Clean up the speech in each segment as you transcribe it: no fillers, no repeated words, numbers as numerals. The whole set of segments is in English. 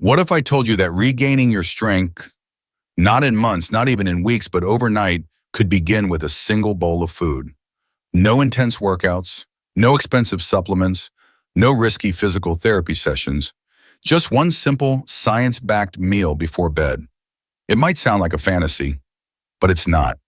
What if I told you that regaining your strength, not in months, not even in weeks, but overnight, could begin with a single bowl of food? No intense workouts, no expensive supplements, no risky physical therapy sessions, just one simple, science-backed meal before bed. It might sound like a fantasy, but it's not.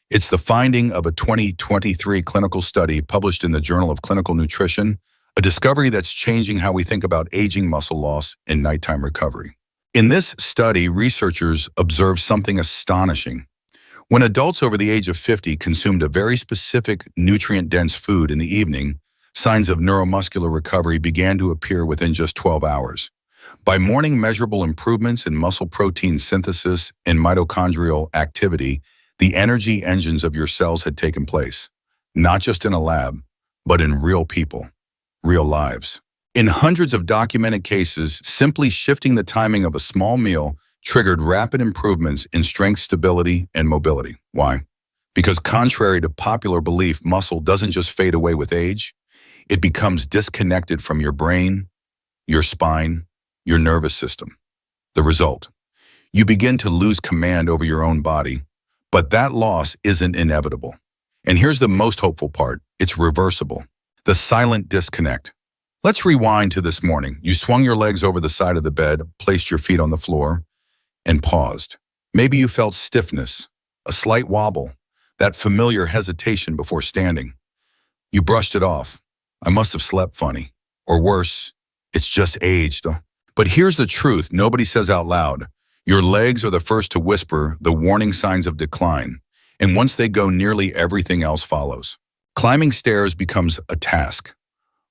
It's the finding of a 2023 clinical study published in the Journal of Clinical Nutrition, a discovery that's changing how we think about aging, muscle loss, and nighttime recovery. In this study, researchers observed something astonishing. When adults over the age of 50 consumed a very specific nutrient-dense food in the evening, signs of neuromuscular recovery began to appear within just 12 hours. By morning, measurable improvements in muscle protein synthesis and mitochondrial activity, the energy engines of your cells had taken place, not just in a lab, but in real people, real lives. In hundreds of documented cases, simply shifting the timing of a small meal triggered rapid improvements in strength, stability, and mobility. Why? Because contrary to popular belief, muscle doesn't just fade away with age, it becomes disconnected from your brain, your spine, your nervous system. The result? You begin to lose command over your own body, but that loss isn't inevitable. And here's the most hopeful part. It's reversible. The silent disconnect. Let's rewind to this morning. You swung your legs over the side of the bed, placed your feet on the floor, and paused. Maybe you felt stiffness, a slight wobble, that familiar hesitation before standing. You brushed it off. I must have slept funny. Or worse, it's just aged. But here's the truth nobody says out loud. Your legs are the first to whisper the warning signs of decline, and once they go, nearly everything else follows. Climbing stairs becomes a task.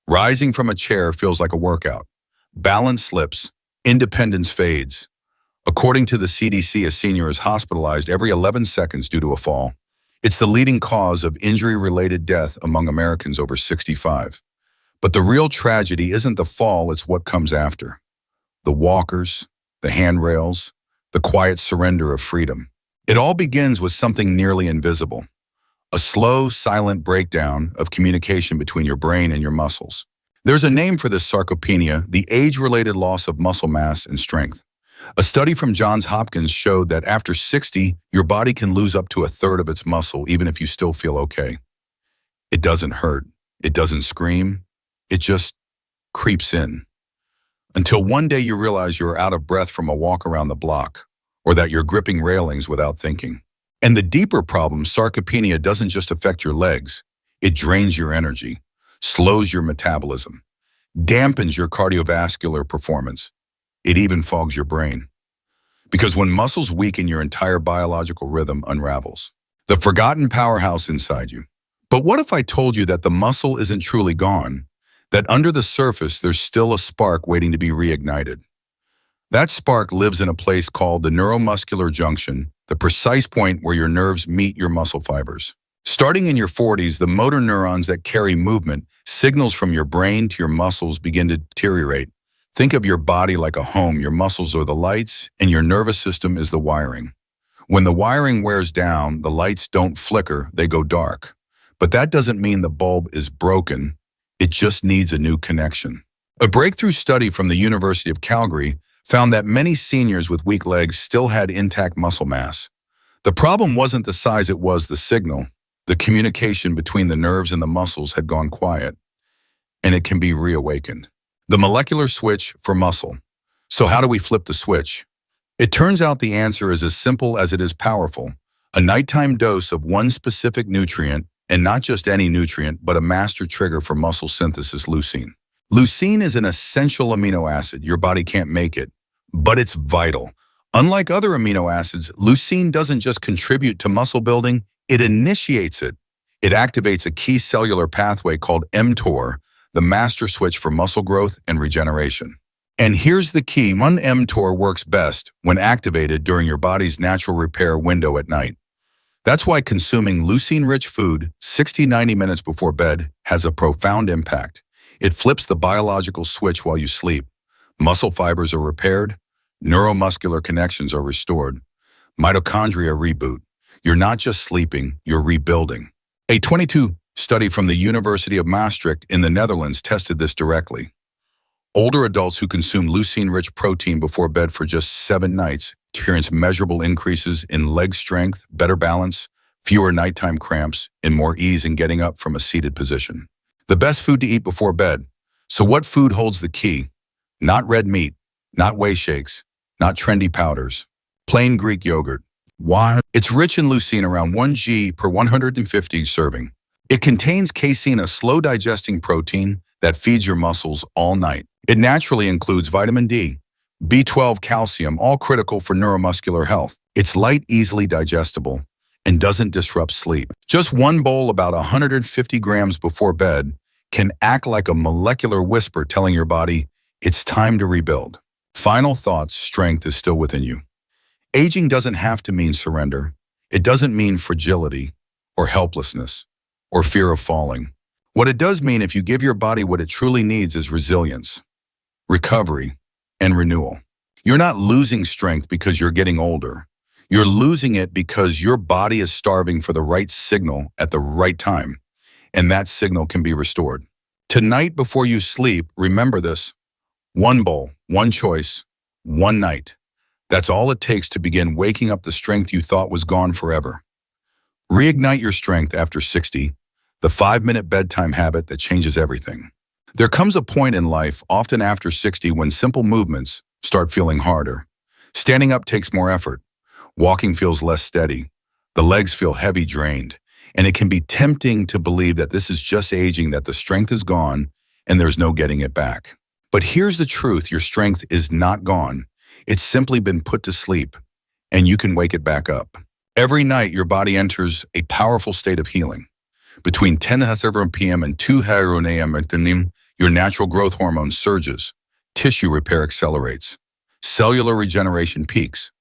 Rising from a chair feels like a workout. Balance slips, independence fades. According to the CDC, a senior is hospitalized every 11 seconds due to a fall. It's the leading cause of injury-related death among Americans over 65. But the real tragedy isn't the fall, it's what comes after. The walkers, the handrails, the quiet surrender of freedom. It all begins with something nearly invisible. A slow, silent breakdown of communication between your brain and your muscles. There's a name for this sarcopenia, the age-related loss of muscle mass and strength. A study from Johns Hopkins showed that after 60, your body can lose up to a third of its muscle even if you still feel okay. It doesn't hurt. It doesn't scream. It just creeps in. Until one day you realize you're out of breath from a walk around the block, or that you're gripping railings without thinking. And the deeper problem, sarcopenia doesn't just affect your legs. It drains your energy, slows your metabolism, dampens your cardiovascular performance. It even fogs your brain. Because when muscles weaken, your entire biological rhythm unravels. The forgotten powerhouse inside you. But what if I told you that the muscle isn't truly gone? That under the surface, there's still a spark waiting to be reignited. That spark lives in a place called the neuromuscular junction, the precise point where your nerves meet your muscle fibers. Starting in your 40s, the motor neurons that carry movement, signals from your brain to your muscles begin to deteriorate. Think of your body like a home. Your muscles are the lights, and your nervous system is the wiring. When the wiring wears down, the lights don't flicker, they go dark. But that doesn't mean the bulb is broken. It just needs a new connection. A breakthrough study from the University of Calgary found that many seniors with weak legs still had intact muscle mass. The problem wasn't the size, it was the signal. The communication between the nerves and the muscles had gone quiet, and it can be reawakened. The molecular switch for muscle. So how do we flip the switch? It turns out the answer is as simple as it is powerful. A nighttime dose of one specific nutrient, and not just any nutrient, but a master trigger for muscle synthesis, leucine. Leucine is an essential amino acid. Your body can't make it, but it's vital. Unlike other amino acids, leucine doesn't just contribute to muscle building, it initiates it. It activates a key cellular pathway called mTOR, the master switch for muscle growth and regeneration. And here's the key, one mTOR works best when activated during your body's natural repair window at night. That's why consuming leucine-rich food 60-90 minutes before bed has a profound impact. It flips the biological switch while you sleep. Muscle fibers are repaired, neuromuscular connections are restored, mitochondria reboot. You're not just sleeping, you're rebuilding. A 22 study from the University of Maastricht in the Netherlands tested this directly. Older adults who consume leucine-rich protein before bed for just 7 nights experience measurable increases in leg strength, better balance, fewer nighttime cramps, and more ease in getting up from a seated position. The best food to eat before bed. So what food holds the key? Not red meat, not whey shakes, not trendy powders. Plain Greek yogurt. Why? It's rich in leucine, around 1 g per 150 serving. It contains casein, a slow-digesting protein that feeds your muscles all night. It naturally includes vitamin D, B12, calcium, all critical for neuromuscular health. It's light, easily digestible, and doesn't disrupt sleep. Just one bowl, about 150 grams before bed, can act like a molecular whisper telling your body it's time to rebuild. Final thoughts: strength is still within you. Aging doesn't have to mean surrender. It doesn't mean fragility or helplessness or fear of falling. What it does mean, if you give your body what it truly needs, is resilience, recovery, and renewal. You're not losing strength because you're getting older. You're losing it because your body is starving for the right signal at the right time, and that signal can be restored. Tonight before you sleep, remember this: one bowl, one choice, one night. That's all it takes to begin waking up the strength you thought was gone forever. Reignite your strength after 60, the 5-minute bedtime habit that changes everything. There comes a point in life, often after 60, when simple movements start feeling harder. Standing up takes more effort. Walking feels less steady. The legs feel heavy, drained. And it can be tempting to believe that this is just aging, that the strength is gone and there's no getting it back. But here's the truth: your strength is not gone. It's simply been put to sleep, and you can wake it back up. Every night, your body enters a powerful state of healing. Between 10 p.m. and 2 a.m., your natural growth hormone surges, tissue repair accelerates, cellular regeneration peaks.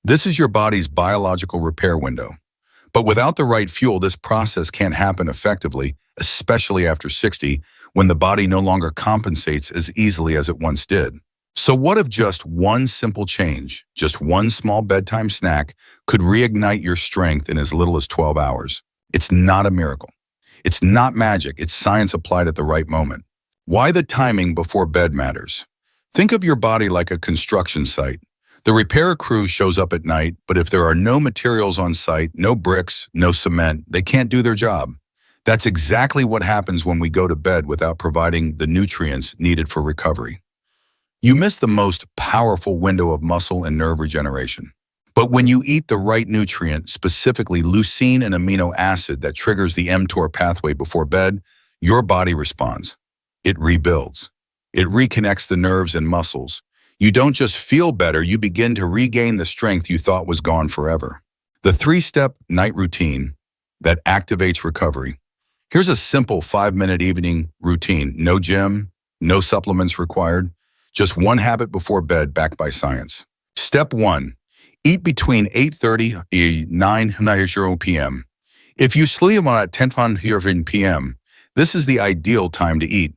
This is your body's biological repair window. But without the right fuel, this process can't happen effectively, especially after 60, when the body no longer compensates as easily as it once did. So what if just one simple change, just one small bedtime snack, could reignite your strength in as little as 12 hours? It's not a miracle. It's not magic. It's science applied at the right moment. Why the timing before bed matters. Think of your body like a construction site. The repair crew shows up at night, but if there are no materials on site, no bricks, no cement, they can't do their job. That's exactly what happens when we go to bed without providing the nutrients needed for recovery. You miss the most powerful window of muscle and nerve regeneration. But when you eat the right nutrient, specifically leucine, an amino acid that triggers the mTOR pathway before bed, your body responds. It rebuilds. It reconnects the nerves and muscles. You don't just feel better, you begin to regain the strength you thought was gone forever. The 3-step night routine that activates recovery. Here's a simple 5-minute evening routine. No gym, no supplements required. Just one habit before bed backed by science. Step 1. Eat between 8:30 and 9 p.m. If you sleep at 10 p.m., this is the ideal time to eat.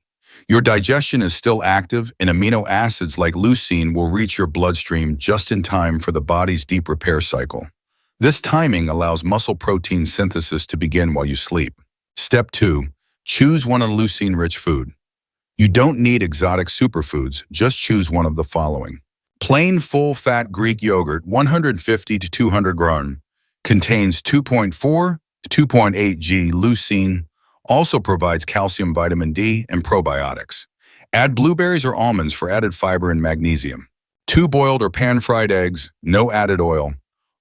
Your digestion is still active, and amino acids like leucine will reach your bloodstream just in time for the body's deep repair cycle. This timing allows muscle protein synthesis to begin while you sleep. Step 2. Choose one leucine-rich food. You don't need exotic superfoods, just choose one of the following. Plain full-fat Greek yogurt, 150 to 200 grams, contains 2.4 to 2.8 g leucine, also provides calcium, vitamin D, and probiotics. Add blueberries or almonds for added fiber and magnesium. 2 boiled or pan-fried eggs, no added oil,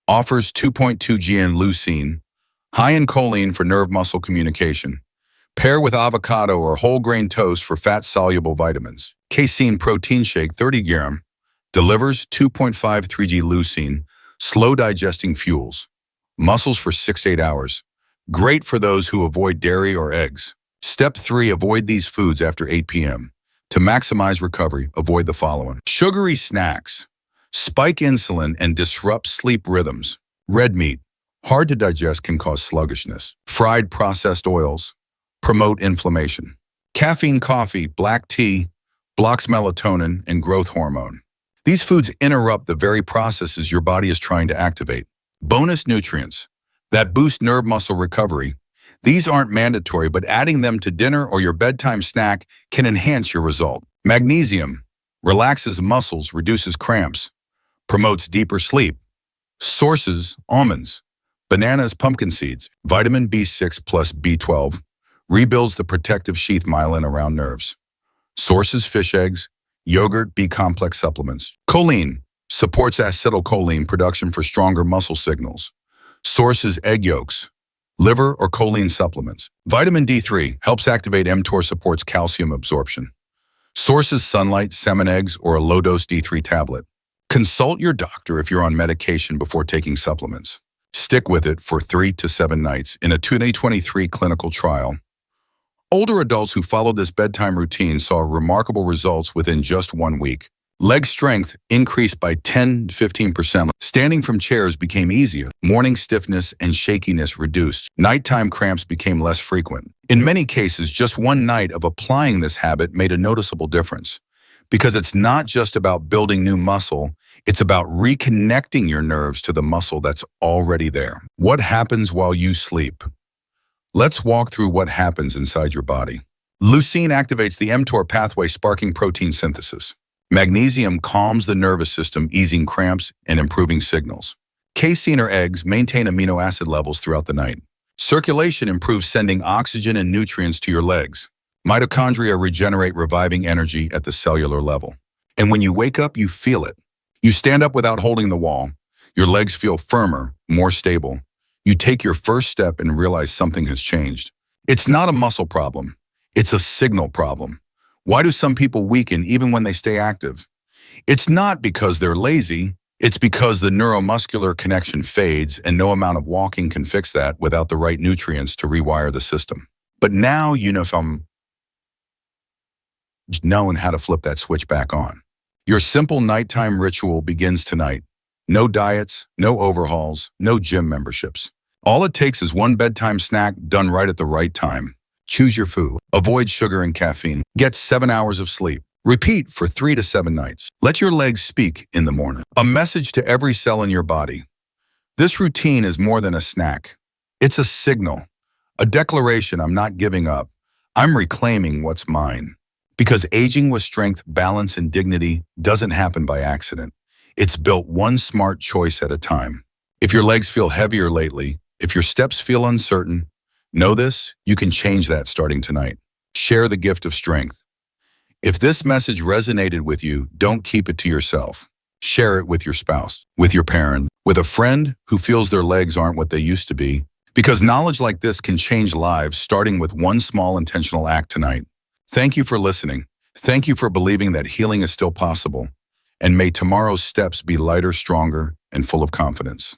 offers 2.2 g in leucine, high in choline for nerve-muscle communication. Pair with avocado or whole grain toast for fat-soluble vitamins. Casein protein shake, 30 grams, delivers 2.53 g leucine, slow-digesting fuels. Muscles for 6 to 8 hours. Great for those who avoid dairy or eggs. Step 3. Avoid these foods after 8 p.m. To maximize recovery, avoid the following. Sugary snacks. Spike insulin and disrupt sleep rhythms. Red meat. Hard to digest, can cause sluggishness. Fried processed oils. Promote inflammation. Caffeine coffee, black tea, blocks melatonin and growth hormone. These foods interrupt the very processes your body is trying to activate. Bonus nutrients that boost nerve muscle recovery. These aren't mandatory, but adding them to dinner or your bedtime snack can enhance your result. Magnesium, Relaxes muscles, reduces cramps, promotes deeper sleep. Sources: almonds, bananas, pumpkin seeds, vitamin B6 plus B12, rebuilds the protective sheath myelin around nerves. Sources: fish eggs, yogurt, B-complex supplements. Choline, supports acetylcholine production for stronger muscle signals. Sources: egg yolks, liver or choline supplements. Vitamin D3 helps activate mTOR, supports calcium absorption. Sources: sunlight, salmon eggs, or a low-dose D3 tablet. Consult your doctor if you're on medication before taking supplements. Stick with it for 3 to 7 nights in a 2023 clinical trial. Older adults who followed this bedtime routine saw remarkable results within just 1 week. Leg strength increased by 10 to 15%. Standing from chairs became easier. Morning stiffness and shakiness reduced. Nighttime cramps became less frequent. In many cases, just 1 night of applying this habit made a noticeable difference. Because it's not just about building new muscle, it's about reconnecting your nerves to the muscle that's already there. What happens while you sleep? Let's walk through what happens inside your body. Leucine activates the mTOR pathway, sparking protein synthesis. Magnesium calms the nervous system, easing cramps and improving signals. Casein or eggs maintain amino acid levels throughout the night. Circulation improves, sending oxygen and nutrients to your legs. Mitochondria regenerate, reviving energy at the cellular level. And when you wake up, you feel it. You stand up without holding the wall. Your legs feel firmer, more stable. You take your first step and realize something has changed. It's not a muscle problem. It's a signal problem. Why do some people weaken even when they stay active? It's not because they're lazy. It's because the neuromuscular connection fades, and no amount of walking can fix that without the right nutrients to rewire the system. But now you know from knowing how to flip that switch back on. Your simple nighttime ritual begins tonight. No diets, no overhauls, no gym memberships. All it takes is 1 bedtime snack done right at the right time. Choose your food. Avoid sugar and caffeine. Get 7 hours of sleep. Repeat for 3 to 7 nights. Let your legs speak in the morning. A message to every cell in your body. This routine is more than a snack. It's a signal, a declaration: I'm not giving up. I'm reclaiming what's mine. Because aging with strength, balance, and dignity doesn't happen by accident. It's built one smart choice at a time. If your legs feel heavier lately, if your steps feel uncertain, know this: you can change that starting tonight. Share the gift of strength. If this message resonated with you, don't keep it to yourself. Share it with your spouse, with your parent, with a friend who feels their legs aren't what they used to be. Because knowledge like this can change lives, starting with 1 small intentional act tonight. Thank you for listening. Thank you for believing that healing is still possible. And may tomorrow's steps be lighter, stronger, and full of confidence.